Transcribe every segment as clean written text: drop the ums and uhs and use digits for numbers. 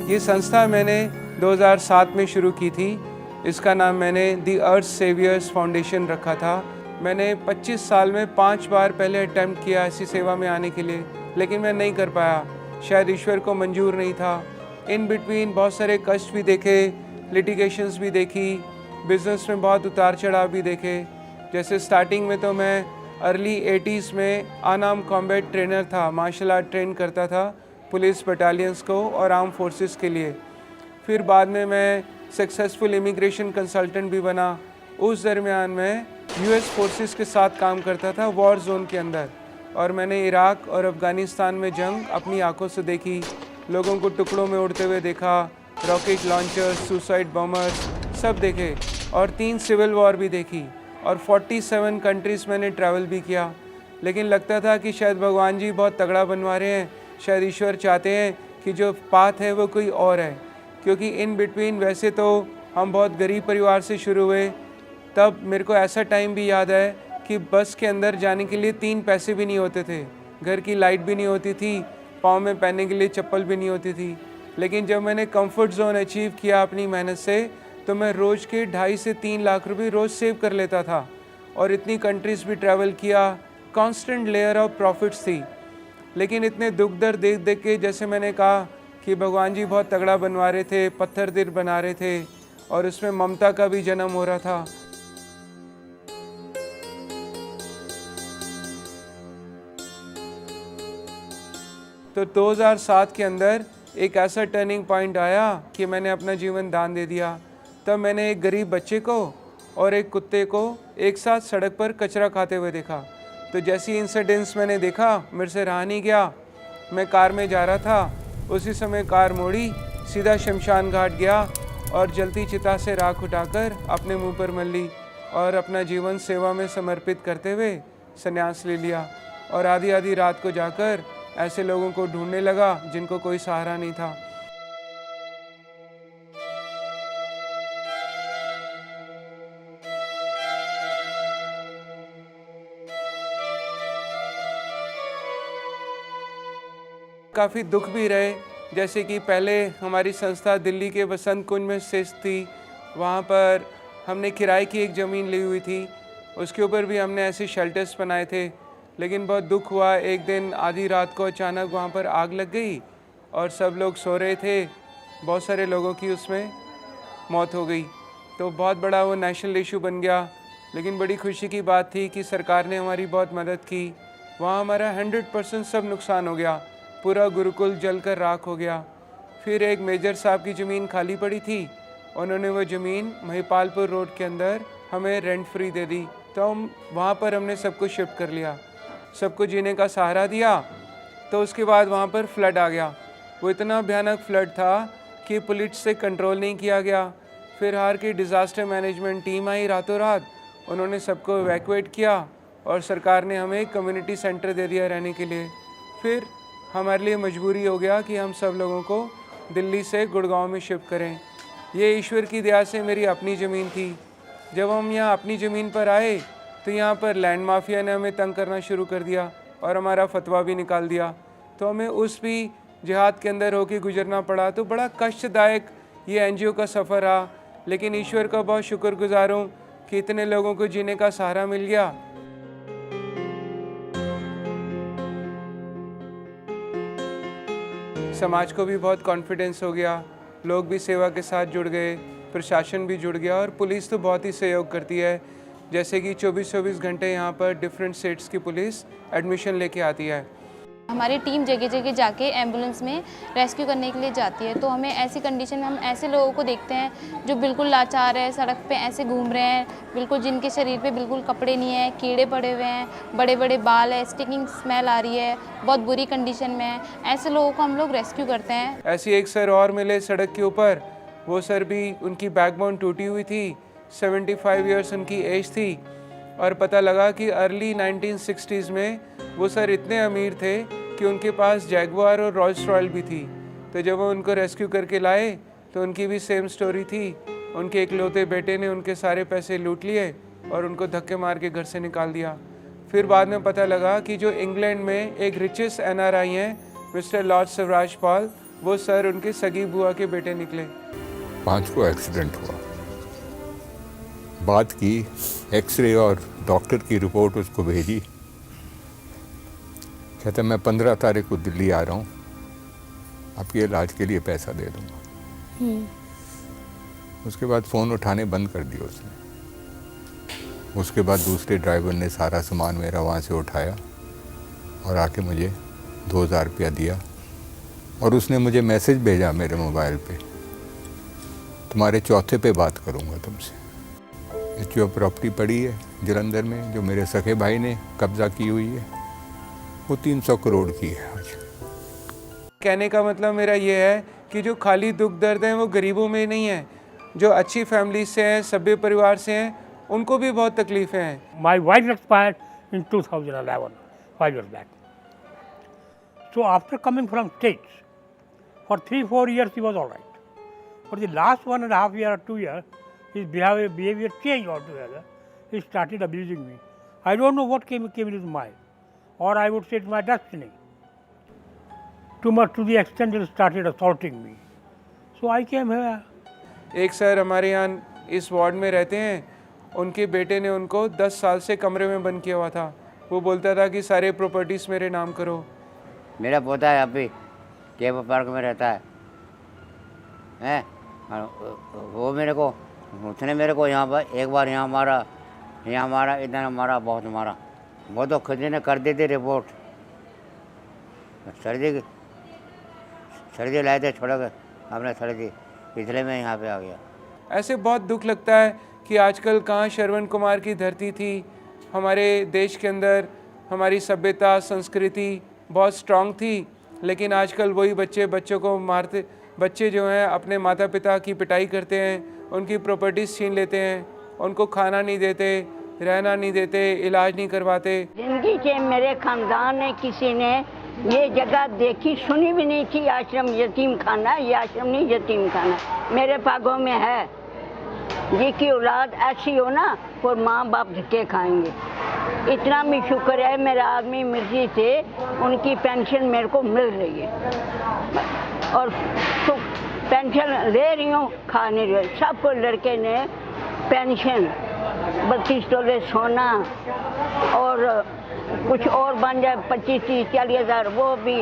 ये संस्था मैंने 2007 में शुरू की थी। इसका नाम मैंने दी अर्थ सेवियर्स फाउंडेशन रखा था। मैंने 25 साल में 5 बार पहले अटेम्प्ट किया ऐसी सेवा में आने के लिए, लेकिन मैं नहीं कर पाया। शायद ईश्वर को मंजूर नहीं था। इन बिटवीन बहुत सारे कष्ट भी देखे, लिटिगेशंस भी देखी, बिज़नेस में बहुत उतार चढ़ाव भी देखे। जैसे स्टार्टिंग में तो मैं अर्ली 80s में अनआर्म्ड कॉम्बैट ट्रेनर था, मार्शल आर्ट ट्रेन करता था पुलिस बटालियंस को और आर्म फोर्सेस के लिए। फिर बाद में मैं सक्सेसफुल इमिग्रेशन कंसल्टेंट भी बना। उस दरमियान मैं यूएस फोर्सेस के साथ काम करता था वॉर जोन के अंदर, और मैंने इराक और अफ़गानिस्तान में जंग अपनी आंखों से देखी। लोगों को टुकड़ों में उड़ते हुए देखा, रॉकेट लॉन्चर्स, सुसाइड बॉम्बर्स सब देखे, और 3 सिविल वॉर भी देखी, और 47 कंट्रीज़ मैंने ट्रैवल भी किया। लेकिन लगता था कि शायद भगवान जी बहुत तगड़ा बनवा रहे हैं, शायद ईश्वर चाहते हैं कि जो पाथ है वो कोई और है। क्योंकि इन बिटवीन वैसे तो हम बहुत गरीब परिवार से शुरू हुए। तब मेरे को ऐसा टाइम भी याद है कि बस के अंदर जाने के लिए 3 पैसे भी नहीं होते थे, घर की लाइट भी नहीं होती थी, पाँव में पहनने के लिए चप्पल भी नहीं होती थी। लेकिन जब मैंने कंफर्ट जोन अचीव किया अपनी मेहनत से, तो मैं रोज़ के 2.5 से 3 लाख रुपए रोज़ सेव कर लेता था, और इतनी कंट्रीज़ भी ट्रैवल किया। कांस्टेंट लेयर ऑफ प्रॉफिट्स थी। लेकिन इतने दुख दर्द देख देख के, जैसे मैंने कहा कि भगवान जी बहुत तगड़ा बनवा रहे थे, पत्थर दिल बना रहे थे, और उसमें ममता का भी जन्म हो रहा था। तो 2007 के अंदर एक ऐसा टर्निंग पॉइंट आया कि मैंने अपना जीवन दान दे दिया। तब मैंने एक गरीब बच्चे को और एक कुत्ते को एक साथ सड़क पर कचरा खाते हुए देखा। तो जैसी इंसिडेंट्स मैंने देखा, मेरे से रहा नहीं गया। मैं कार में जा रहा था, उसी समय कार मोड़ी, सीधा शमशान घाट गया और जलती चिता से राख उठाकर अपने मुंह पर मल ली, और अपना जीवन सेवा में समर्पित करते हुए संन्यास ले लिया। और आधी आधी रात को जाकर ऐसे लोगों को ढूंढने लगा जिनको कोई सहारा नहीं था। काफ़ी दुख भी रहे। जैसे कि पहले हमारी संस्था दिल्ली के बसंत कुंज में स्थित थी, वहाँ पर हमने किराए की एक ज़मीन ली हुई थी, उसके ऊपर भी हमने ऐसे शेल्टर्स बनाए थे। लेकिन बहुत दुख हुआ, एक दिन आधी रात को अचानक वहाँ पर आग लग गई और सब लोग सो रहे थे। बहुत सारे लोगों की उसमें मौत हो गई। तो बहुत बड़ा वो नेशनल इशू बन गया। लेकिन बड़ी खुशी की बात थी कि सरकार ने हमारी बहुत मदद की। वहाँ हमारा 100% सब नुकसान हो गया, पूरा गुरुकुल जलकर राख हो गया। फिर एक मेजर साहब की ज़मीन खाली पड़ी थी, उन्होंने वो ज़मीन महिपालपुर रोड के अंदर हमें रेंट फ्री दे दी। तो हम वहाँ पर हमने सबको शिफ्ट कर लिया, सबको जीने का सहारा दिया। तो उसके बाद वहाँ पर फ्लड आ गया। वो इतना भयानक फ्लड था कि पुलिस से कंट्रोल नहीं किया गया। फिर हार की डिज़ास्टर मैनेजमेंट टीम आई रातों रात, उन्होंने सबको इवैक्यूएट किया और सरकार ने हमें कम्युनिटी सेंटर दे दिया रहने के लिए। फिर हमारे लिए मजबूरी हो गया कि हम सब लोगों को दिल्ली से गुड़गांव में शिफ्ट करें। ये ईश्वर की दया से मेरी अपनी ज़मीन थी। जब हम यहाँ अपनी ज़मीन पर आए तो यहाँ पर लैंड माफिया ने हमें तंग करना शुरू कर दिया और हमारा फतवा भी निकाल दिया। तो हमें उस भी जिहाद के अंदर होकर गुजरना पड़ा। तो बड़ा कष्टदायक ये एनजीओ का सफ़र रहा। लेकिन ईश्वर का बहुत शुक्रगुजार हूँ कि इतने लोगों को जीने का सहारा मिल गया। समाज को भी बहुत कॉन्फिडेंस हो गया, लोग भी सेवा के साथ जुड़ गए, प्रशासन भी जुड़ गया, और पुलिस तो बहुत ही सहयोग करती है। जैसे कि 24-24 घंटे यहाँ पर डिफरेंट स्टेट्स की पुलिस एडमिशन लेके आती है। हमारी टीम जगह जगह जाके एम्बुलेंस में रेस्क्यू करने के लिए जाती है। तो हमें ऐसी कंडीशन में हम ऐसे लोगों को देखते हैं जो बिल्कुल लाचार है, सड़क पे ऐसे घूम रहे हैं, बिल्कुल जिनके शरीर पे बिल्कुल कपड़े नहीं है, कीड़े पड़े हुए हैं, बड़े बड़े बाल है, स्टिकिंग स्मेल आ रही है, बहुत बुरी कंडीशन में है। ऐसे लोगों को हम लोग रेस्क्यू करते हैं। ऐसी एक सर और मिले सड़क के ऊपर, वो सर भी, उनकी बैकबोन टूटी हुई थी, 75 ईयर्स उनकी एज थी, और पता लगा कि अर्ली 1960s में वो सर इतने अमीर थे कि उनके पास जैगुआर और रॉल्स रॉयल भी थी। तो जब वो उनको रेस्क्यू करके लाए तो उनकी भी सेम स्टोरी थी। उनके इकलौते बेटे ने उनके सारे पैसे लूट लिए और उनको धक्के मार के घर से निकाल दिया। फिर बाद में पता लगा कि जो इंग्लैंड में एक रिचेस्ट NRI हैं, मिस्टर लॉर्ड शिवराज पॉल, वो सर उनके सगी बुआ के बेटे निकले। 5 को एक्सीडेंट हुआ। बात की, एक्सरे और डॉक्टर की रिपोर्ट उसको भेजी। कहता मैं 15 तारीख को दिल्ली आ रहा हूँ, आपके इलाज के लिए पैसा दे दूँगा। उसके बाद फ़ोन उठाने बंद कर दिया उसने। उसके बाद दूसरे ड्राइवर ने सारा सामान मेरा वहाँ से उठाया और आके मुझे 2000 रुपया दिया और उसने मुझे मैसेज भेजा मेरे मोबाइल पे, तुम्हारे चौथे पे बात करूँगा तुमसे। जो प्रॉपर्टी पड़ी है जलंधर में, जो मेरे सखे भाई ने कब्ज़ा की हुई है, वो 300 करोड़ की है आज। कहने का मतलब मेरा ये है कि जो खाली दुख दर्द हैं वो गरीबों में नहीं है, जो अच्छी फैमिली से हैं, सभ्य परिवार से हैं, उनको भी बहुत तकलीफ़ें हैं। My wife expired in 2011, 5 years back. So after coming from States, for 3-4 years he was all right. For the last 1.5 year or 2 years, his behavior changed altogether. He started abusing me. I don't know what came in his mind, or I would say it's my destiny. Too much to the extent that he started assaulting me. So I came here. एक sir हमारे यहाँ इस ward में रहते हैं, उनके बेटे ने उनको 10 साल से कमरे में बंद किया हुआ था। वो बोलता था कि सारे प्रॉपर्टीज़ मेरे नाम करो। मेरा पोता है अभी केबल पार्क में रहता है वो मेरे को, उसने मेरे को यहाँ पर एक बार यहाँ मारा, इधर मारा, बहुत मारा। वो तो खुद ही ने कर दी थी रिपोर्ट। सर्दी लाए थे छोड़ के, आपने सर्दी, इसलिए मैं यहाँ पे आ गया। ऐसे बहुत दुख लगता है कि आजकल कहाँ श्रवण कुमार की धरती थी। हमारे देश के अंदर हमारी सभ्यता, संस्कृति बहुत स्ट्रांग थी, लेकिन आजकल वही बच्चों को मारते, बच्चे जो हैं अपने माता पिता की पिटाई करते हैं, उनकी प्रॉपर्टीज़ छीन लेते हैं, उनको खाना नहीं देते, रहना नहीं देते, इलाज नहीं करवाते। जिंदगी के मेरे खानदान ने किसी ने ये जगह देखी सुनी भी नहीं थी। आश्रम यतीम खाना, ये आश्रम नहीं यतीम खाना मेरे पागों में है। जिसकी औलाद ऐसी हो ना, वो माँ बाप धक्के खाएंगे। इतना भी शुक्र है मेरा आदमी मिर्जी थे, उनकी पेंशन मेरे को मिल रही है और पेंशन ले रही हूँ, खा नहीं रही। सबको लड़के ने पेंशन 32 तोले सोना और कुछ और बन जाए 25-30-40 हज़ार, वो भी।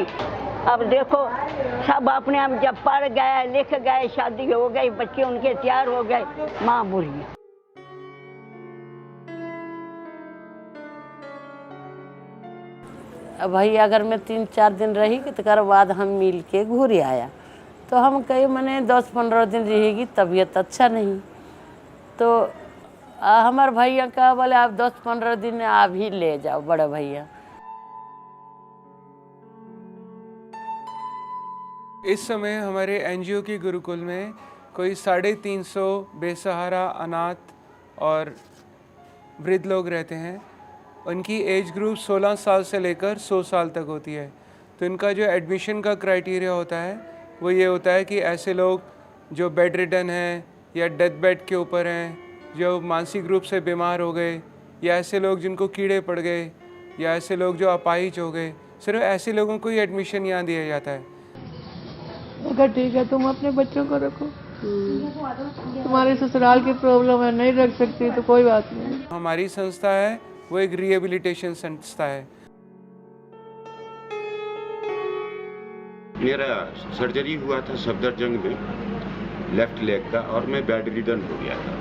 अब देखो सब अपने आप जब पढ़ गए, लिख गए, शादी हो गई, बच्चे उनके तैयार हो गए, माँ बुरी है। अब भाई अगर मैं 3-4 दिन रही तो बाद हम मिल के घूर आया, तो हम कहीं मैंने 10-15 दिन रहेगी, तबीयत अच्छा नहीं। तो हमारे भैया का बोले आप 10-15 दिन आप ही ले जाओ, बड़े भैया। इस समय हमारे एनजीओ के गुरुकुल में कोई 350 बेसहारा, अनाथ और वृद्ध लोग रहते हैं। उनकी एज ग्रुप 16 साल से लेकर 100 साल तक होती है। तो इनका जो एडमिशन का क्राइटेरिया होता है वो ये होता है कि ऐसे लोग जो बेड रिडन हैं या डेथ बेड के ऊपर हैं, जो मानसिक रूप से बीमार हो गए, या ऐसे लोग जिनको कीड़े पड़ गए, या ऐसे लोग जो अपाहिज हो गए, सिर्फ ऐसे लोगों को ही एडमिशन यहाँ दिया जाता है। अगर ठीक है तुम अपने बच्चों को रखो, तुम्हारे ससुराल की प्रॉब्लम है, नहीं रख सकती तो कोई बात नहीं। हमारी संस्था है वो एक रिहेबिलिटेशन संस्था है। मेरा सर्जरी हुआ था सफदरजंग में लेफ्ट लेग का, और मैं बेड रिडन हो गया था।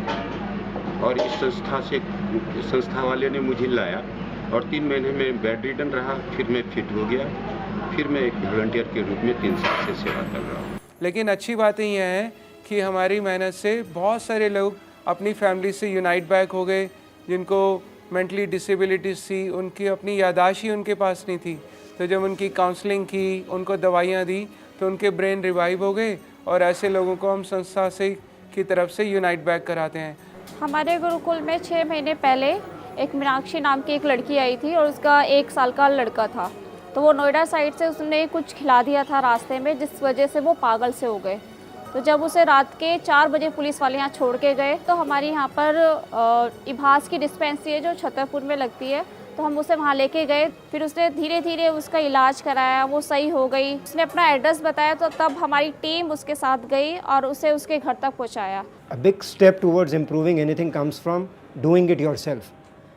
और इस संस्था वाले ने मुझे लाया और 3 महीने में बेड रिडन रहा। फिर मैं फिट हो गया, फिर मैं एक वॉलंटियर के रूप में 3 साल से सेवा कर रहा हूँ। लेकिन अच्छी बात यह है कि हमारी मेहनत से बहुत सारे लोग अपनी फैमिली से यूनाइट बैक हो गए। जिनको मेंटली डिसेबिलिटीज़ थी, उनकी अपनी यादाश्त ही उनके पास नहीं थी, तो जब उनकी काउंसलिंग की, उनको दवाइयाँ दी, तो उनके ब्रेन रिवाइव हो गए। और ऐसे लोगों को हम संस्था से की तरफ से यूनाइट बैक कराते हैं। हमारे गुरुकुल में 6 महीने पहले एक मीनाक्षी नाम की एक लड़की आई थी और उसका 1 साल का लड़का था। तो वो नोएडा साइड से उसने कुछ खिला दिया था रास्ते में, जिस वजह से वो पागल से हो गए। तो जब उसे रात के 4 बजे पुलिस वाले यहाँ छोड़ के गए, तो हमारी यहाँ पर इभास की डिस्पेंसरी है जो छतरपुर में लगती है, तो हम उसे वहाँ लेके गए। फिर उसने धीरे धीरे उसका इलाज कराया, वो सही हो गई। उसने अपना एड्रेस बताया तो तब हमारी टीम उसके साथ गई और उसे उसके घर तक पहुँचाया। A big step towards improving anything comes from doing it yourself.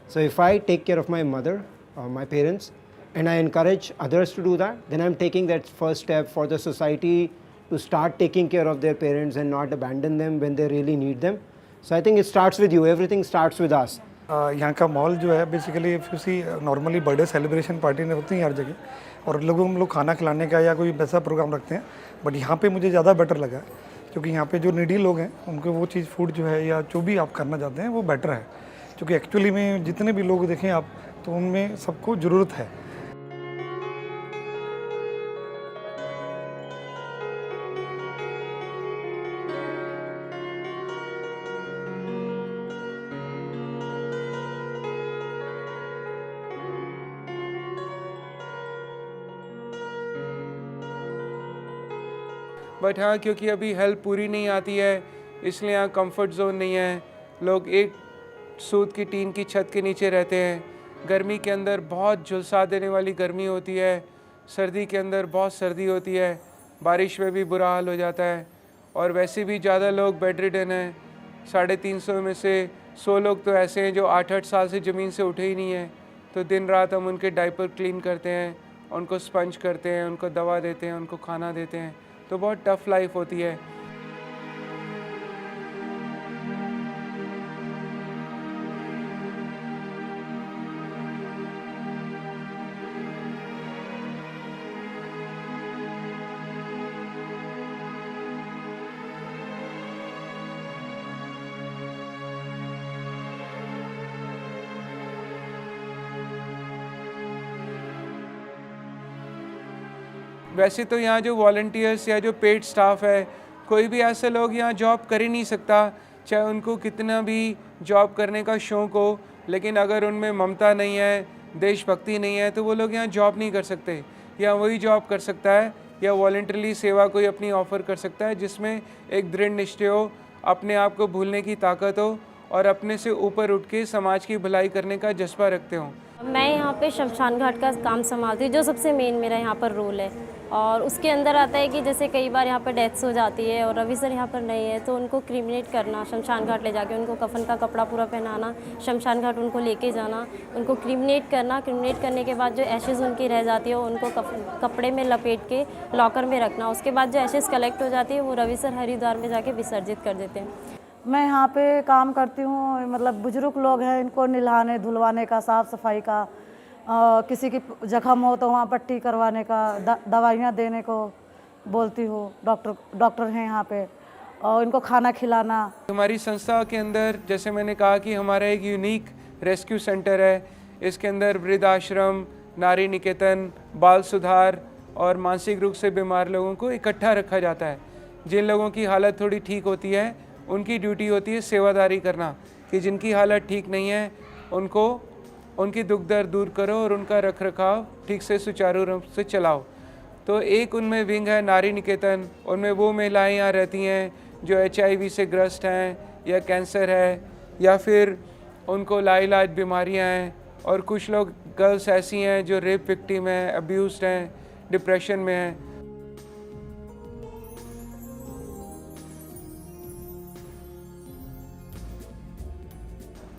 So if I take care of my mother or my parents and I encourage others to do that, then I'm taking that first step for the society to start taking care of their parents and not abandon them when they really need them. So I think it starts with you. Everything starts with us. यहाँ का mall जो है basically किसी normally birthday celebration party में होती है हर जगह, और हम लोग खाना खिलाने का या कोई वैसा प्रोग्राम रखते हैं, बट यहाँ पे मुझे ज़्यादा बेटर लगा क्योंकि यहाँ पे जो नीडी लोग हैं उनको वो चीज़ फूड जो है या जो भी आप करना चाहते हैं वो बेटर है, क्योंकि एक्चुअली में जितने भी लोग देखें आप तो उनमें सबको ज़रूरत है। बट हाँ, क्योंकि अभी हेल्प पूरी नहीं आती है इसलिए यहाँ कंफर्ट जोन नहीं है। लोग एक सूत की टीन की छत के नीचे रहते हैं। गर्मी के अंदर बहुत झुलसा देने वाली गर्मी होती है, सर्दी के अंदर बहुत सर्दी होती है, बारिश में भी बुरा हाल हो जाता है। और वैसे भी ज़्यादा लोग बेड रिडन हैं। 350 में से 100 लोग तो ऐसे हैं जो 8-8 साल से ज़मीन से उठे ही नहीं हैं। तो दिन रात हम उनके डायपर क्लीन करते हैं, उनको स्पंज करते हैं, उनको दवा देते हैं, उनको खाना देते हैं। तो बहुत टफ लाइफ होती है। वैसे तो यहाँ जो वॉलंटियर्स या जो पेड स्टाफ है, कोई भी ऐसे लोग यहाँ जॉब कर ही नहीं सकता, चाहे उनको कितना भी जॉब करने का शौक़ हो, लेकिन अगर उनमें ममता नहीं है, देशभक्ति नहीं है, तो वो लोग यहाँ जॉब नहीं कर सकते। या वही जॉब कर सकता है या वॉलंटरली सेवा कोई अपनी ऑफ़र कर सकता है जिसमें एक दृढ़ निश्चय हो, अपने आप को भूलने की ताकत हो और अपने से ऊपर उठ के समाज की भलाई करने का जज्बा रखते हों। मैं यहाँ पे शमशान घाट का काम संभालती हूँ, जो सबसे मेन मेरा यहाँ पर रोल है। और उसके अंदर आता है कि जैसे कई बार यहाँ पर डेथ्स हो जाती है और रवि सर यहाँ पर नहीं है, तो उनको क्रीमेट करना, शमशान घाट ले जाके उनको कफन का कपड़ा पूरा पहनाना, शमशान घाट उनको लेके जाना, उनको क्रीमेट करना। क्रीमेट करने के बाद जो एशेज़ उनकी रह जाती है उनको कपड़े में लपेट के लॉकर में रखना। उसके बाद जो एशेज़ कलेक्ट हो जाती है वो रवि सर हरिद्वार में जाके विसर्जित कर देते हैं। मैं यहाँ पे काम करती हूँ, मतलब बुजुर्ग लोग हैं, इनको नहलाने धुलवाने का, साफ़ सफाई का, किसी की जख्म हो तो वहाँ पट्टी करवाने का, दवाइयाँ देने को बोलती हूँ। डॉक्टर हैं यहाँ पे, और इनको खाना खिलाना। हमारी संस्था के अंदर जैसे मैंने कहा कि हमारा एक यूनिक रेस्क्यू सेंटर है। इसके अंदर वृद्धाश्रम, नारी निकेतन, बाल सुधार और मानसिक रूप से बीमार लोगों को इकट्ठा रखा जाता है। जिन लोगों की हालत थोड़ी ठीक होती है उनकी ड्यूटी होती है सेवादारी करना, कि जिनकी हालत ठीक नहीं है उनको उनकी दुख दर्द दूर करो और उनका रख रखाव ठीक से सुचारू रूप से चलाओ। तो एक उनमें विंग है नारी निकेतन। उनमें वो महिलाएं यहाँ रहती हैं जो HIV से ग्रस्त हैं या कैंसर है या फिर उनको लाइलाज बीमारियाँ हैं, और कुछ लोग गर्ल्स ऐसी हैं जो रेप विक्टिम हैं, अब्यूज्ड हैं, डिप्रेशन में हैं।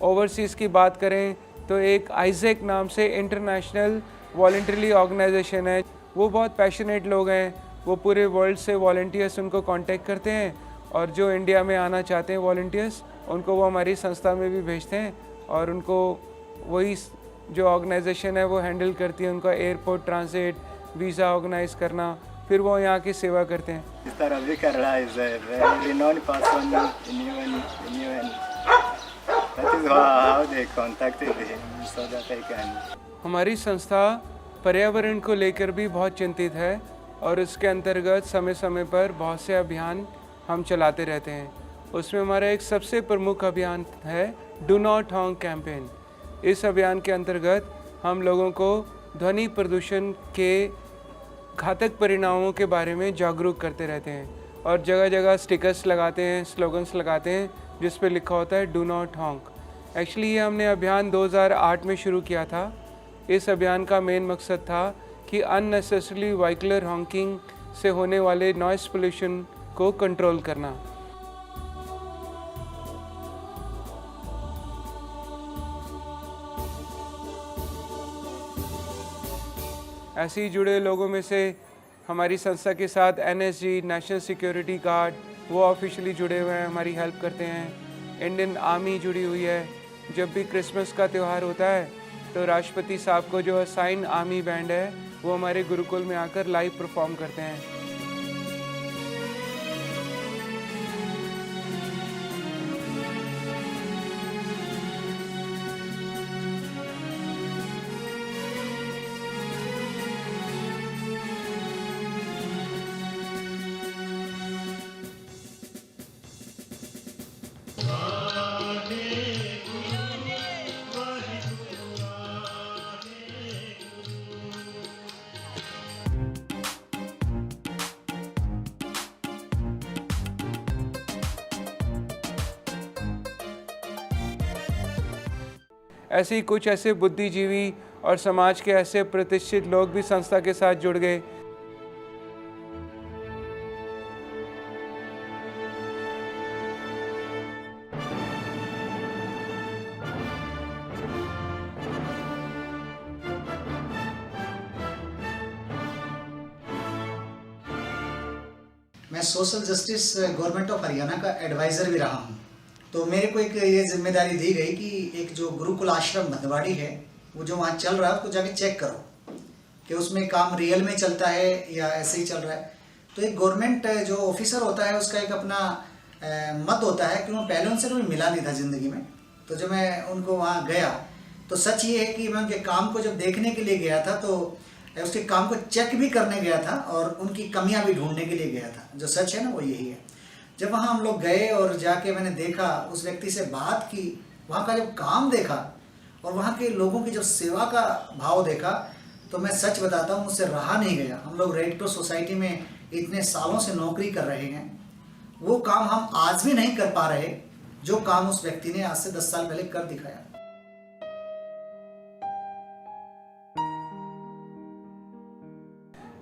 ओवरसीज़ की बात करें तो एक आइजैक नाम से इंटरनेशनल वॉलंटरी ऑर्गेनाइजेशन है। वो बहुत पैशनेट लोग हैं, वो पूरे वर्ल्ड से वॉलंटियर्स उनको कांटेक्ट करते हैं, और जो इंडिया में आना चाहते हैं वॉलंटियर्स उनको वो हमारी संस्था में भी भेजते हैं, और उनको वही जो ऑर्गेनाइजेशन है वो हैंडल करती है उनका एयरपोर्ट ट्रांजिट, वीज़ा ऑर्गेनाइज करना, फिर वो यहाँ की सेवा करते हैं। हमारी संस्था पर्यावरण को लेकर भी बहुत चिंतित है, और इसके अंतर्गत समय समय पर बहुत से अभियान हम चलाते रहते हैं। उसमें हमारा एक सबसे प्रमुख अभियान है डू नॉट हॉन्क कैंपेन। इस अभियान के अंतर्गत हम लोगों को ध्वनि प्रदूषण के घातक परिणामों के बारे में जागरूक करते रहते हैं, और जगह जगह स्टिकर्स लगाते हैं, स्लोगन्स लगाते हैं जिस पे लिखा होता है डू नॉट हॉन्क। एक्चुअली ये हमने अभियान 2008 में शुरू किया था, इस अभियान का मेन मकसद था कि अननेसेसरली व्हीकलर हॉकिंग से होने वाले नॉइस पोल्यूशन को कंट्रोल करना। ऐसे ही जुड़े लोगों में से हमारी संस्था के साथ NSG नेशनल सिक्योरिटी गार्ड वो ऑफिशियली जुड़े हुए हैं, हमारी हेल्प करते हैं। इंडियन आर्मी जुड़ी हुई है। जब भी क्रिसमस का त्यौहार होता है तो राष्ट्रपति साहब को जो असाइन आर्मी बैंड है वो हमारे गुरुकुल में आकर लाइव परफॉर्म करते हैं। ऐसे ही कुछ ऐसे बुद्धिजीवी और समाज के ऐसे प्रतिष्ठित लोग भी संस्था के साथ जुड़ गए। मैं social justice government of Haryana का एडवाइज़र भी रहा हूँ। तो मेरे को एक ये जिम्मेदारी दी गई कि एक जो गुरुकुल आश्रम भदवाड़ी है वो जो वहाँ चल रहा है उसको जाके चेक करो कि उसमें काम रियल में चलता है या ऐसे ही चल रहा है। तो एक गवर्नमेंट जो ऑफिसर होता है उसका एक अपना मत होता है कि वो पहले उनसे कभी मिला नहीं था ज़िंदगी में। तो जब मैं उनको वहाँ गया तो सच ये है कि मैं उनके काम को जब देखने के लिए गया था तो उसके काम को चेक भी करने गया था और उनकी कमियां भी ढूंढने के लिए गया था। जो सच है ना वो यही है। जब वहाँ हम लोग गए और जाके मैंने देखा, उस व्यक्ति से बात की, वहाँ का जब काम देखा और वहाँ के लोगों की जब सेवा का भाव देखा तो मैं सच बताता हूँ मुझसे रहा नहीं गया। हम लोग रेड क्रॉस सोसाइटी में इतने सालों से नौकरी कर रहे हैं, वो काम हम आज भी नहीं कर पा रहे जो काम उस व्यक्ति ने आज से 10 साल पहले कर दिखाया।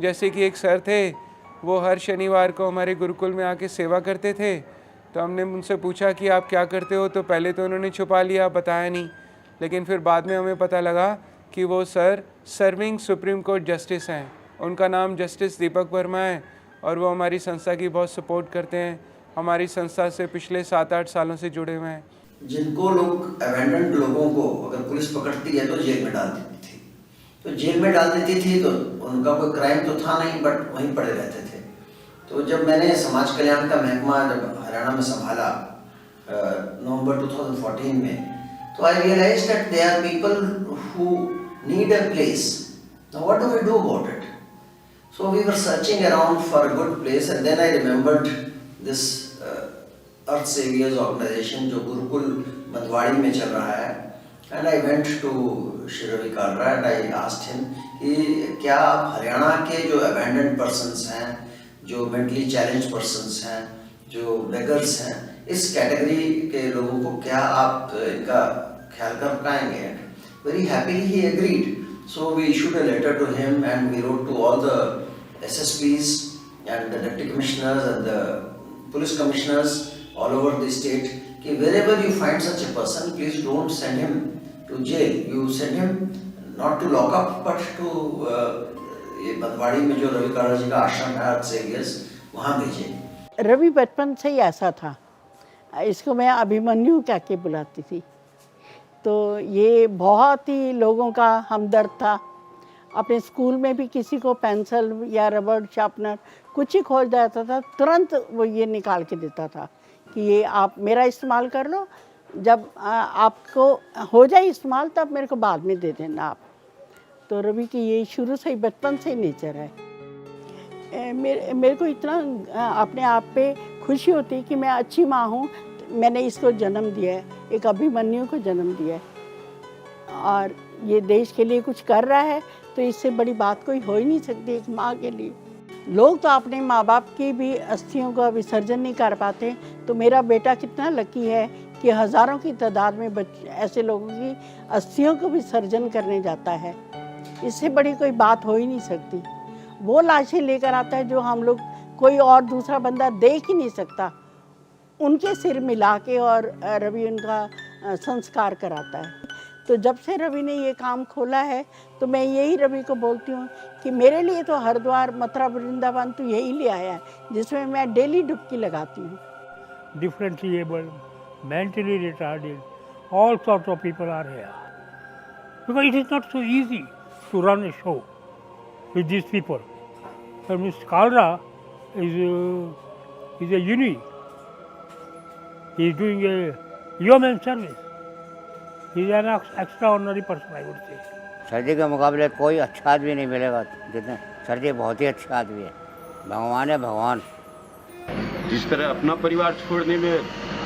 जैसे कि एक सर थे, वो हर शनिवार को हमारे गुरुकुल में आके सेवा करते थे। तो हमने उनसे पूछा कि आप क्या करते हो, तो पहले तो उन्होंने छुपा लिया, बताया नहीं। लेकिन फिर बाद में हमें पता लगा कि वो sir serving supreme court justice हैं। उनका नाम जस्टिस दीपक वर्मा है और वो हमारी संस्था की बहुत सपोर्ट करते हैं। हमारी संस्था से पिछले 7-8 सालों से जुड़े हुए हैं। जिनको लोग अबैंडन्ड लोगों को अगर पुलिस पकड़ती है तो जेल में डाल देती थी। तो जेल में डाल देती थी तो उनका कोई क्राइम तो था नहीं, बट वहीं पड़े रहते थे। तो जब मैंने समाज कल्याण का महकमा जब हरियाणा में संभाला नवंबर 2014 में, तो I realize that they are people who need a place. Now what do we do about it? So we were searching around for a good place and then I remembered this earth saviours organisation जो गुरुकुल भदवाड़ी में चल रहा है। And I went to Shri Ravi Kalra and I asked him कि क्या आप हरियाणा के जो अबैंडन्ड पर्सन्स हैं, जो मेंटली चैलेंज पर्सन्स हैं, जो बेगर्स हैं, इस कैटेगरी के लोगों को क्या आप इनका ख्याल कर पाएंगे? Very happily he agreed. So we issued a letter to him and we wrote to all the SSPs and the deputy commissioners and the police commissioners all over the state कि wherever you find such a person, please don't send him to jail. You send him not to lock up but to ये भदवाड़ी में जो रवि कालरा जी का आश्रम है अर्थ saviours, वहाँ भेजें। रवि बचपन से ही ऐसा था। इसको मैं अभिमन्यु कह के बुलाती थी। तो ये बहुत ही लोगों का हमदर्द था। अपने स्कूल में भी किसी को पेंसिल या रबड़ शार्पनर कुछ ही खोज जाता था, तुरंत वो ये निकाल के देता था कि ये आप मेरा इस्तेमाल कर लो, जब आपको हो जाए इस्तेमाल तब मेरे को बाद में दे देना आप। तो रवि की ये शुरू से ही बचपन से ही नेचर है। मेरे को इतना अपने आप पे खुशी होती है कि मैं अच्छी माँ हूँ, मैंने इसको जन्म दिया है, एक अभिमन्यु को जन्म दिया है और ये देश के लिए कुछ कर रहा है, तो इससे बड़ी बात कोई हो ही नहीं सकती एक माँ के लिए। लोग तो अपने माँ बाप की भी अस्थियों का विसर्जन नहीं कर पाते, तो मेरा बेटा कितना लकी है कि हज़ारों की तादाद में ऐसे लोगों की अस्थियों को विसर्जन करने जाता है। इससे बड़ी कोई बात हो ही नहीं सकती। वो लाशें लेकर आता है जो हम लोग कोई और दूसरा बंदा देख ही नहीं सकता, उनके सिर मिला के और रवि उनका संस्कार कराता है। तो जब से रवि ने ये काम खोला है तो मैं यही रवि को बोलती हूँ कि मेरे लिए तो हरिद्वार, मथुरा, वृंदावन तो यही ले आया है जिसमें मैं डेली डुबकी लगाती हूँ। Differently able, mentally retarded, all sorts of people are here. Because it is not so easy to run a show with these people. And Mr. Kalra is a unique. He is doing a yeoman service. He is an extraordinary person, I would say. Sir ji के मुकाबले कोई अच्छा आदमी नहीं मिलेगा जितने sir जी बहुत ही अच्छा आदमी है, भगवान है भगवान। जिस तरह अपना परिवार छोड़ने में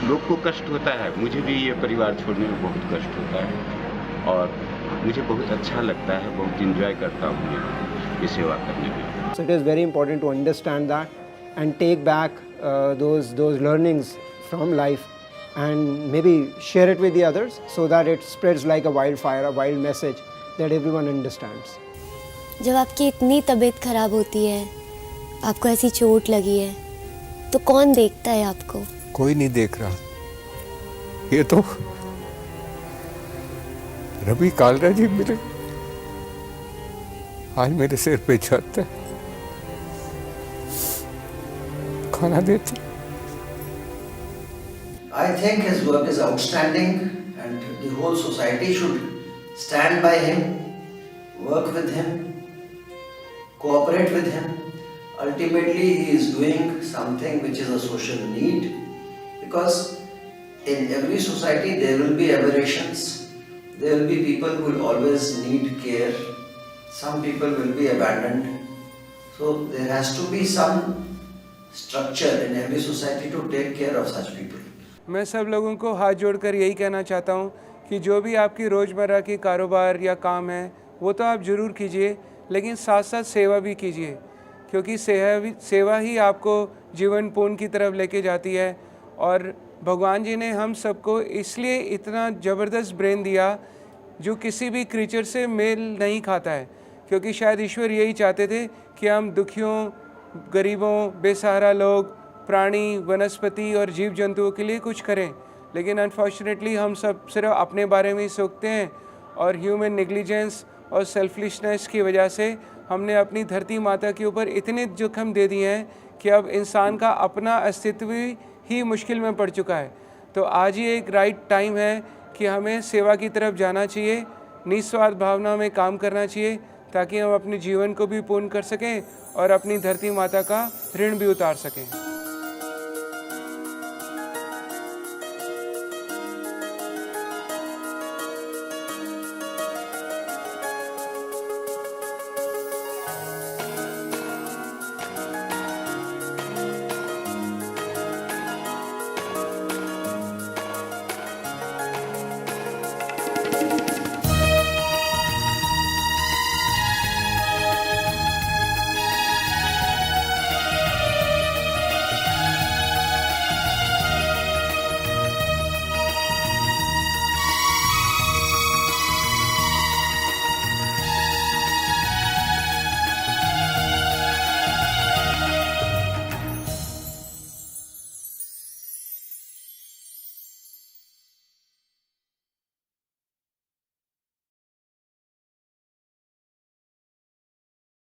लोग को कष्ट होता है, मुझे भी ये परिवार छोड़ने में बहुत कष्ट होता है और मुझे बहुत अच्छा लगता है, बहुत इंजॉय करता हूँ ये सेवा करने में। So it is very important to understand that and take back those learnings from life and maybe share it with the others so that it spreads like a wildfire, a wild message that everyone understands. जब आपकी इतनी तबीयत खराब होती है, आपको ऐसी चोट लगी है, तो कौन देखता है आपको? कोई नहीं देख रहा। ये तो रवि कालरा जी मिले, आज मेरे सिर पे छत है, खाना देते। I think his work is outstanding and the whole society should stand by him, work with him, cooperate with him. Ultimately, he is doing something which is a social need, because in every society there will be aberrations, there will be people who will always need care, some people will be abandoned. So there has to be some structure in every society to take care of such people. मैं सब लोगों को हाथ जोड़कर यही कहना चाहता हूँ कि जो भी आपकी रोज़मर्रा की कारोबार या काम है वो तो आप ज़रूर कीजिए, लेकिन साथ साथ सेवा भी कीजिए, क्योंकि सेवा ही आपको जीवन पूर्ण की तरफ लेके जाती है। और भगवान जी ने हम सबको इसलिए इतना ज़बरदस्त ब्रेन दिया जो किसी भी क्रीचर से मेल नहीं खाता है, क्योंकि शायद ईश्वर यही चाहते थे कि हम दुखियों, गरीबों, बेसहारा लोग, प्राणी, वनस्पति और जीव जंतुओं के लिए कुछ करें। लेकिन अनफॉर्चुनेटली हम सब सिर्फ अपने बारे में ही सोचते हैं और ह्यूमन नेग्लिजेंस और सेल्फिशनेस की वजह से हमने अपनी धरती माता के ऊपर इतने जोखिम दे दिए हैं कि अब इंसान का अपना अस्तित्व ही मुश्किल में पड़ चुका है। तो आज ही एक राइट टाइम है कि हमें सेवा की तरफ जाना चाहिए, निस्वार्थ भावना में काम करना चाहिए, ताकि हम अपने जीवन को भी पूर्ण कर सकें और अपनी धरती माता का ऋण भी उतार सकें।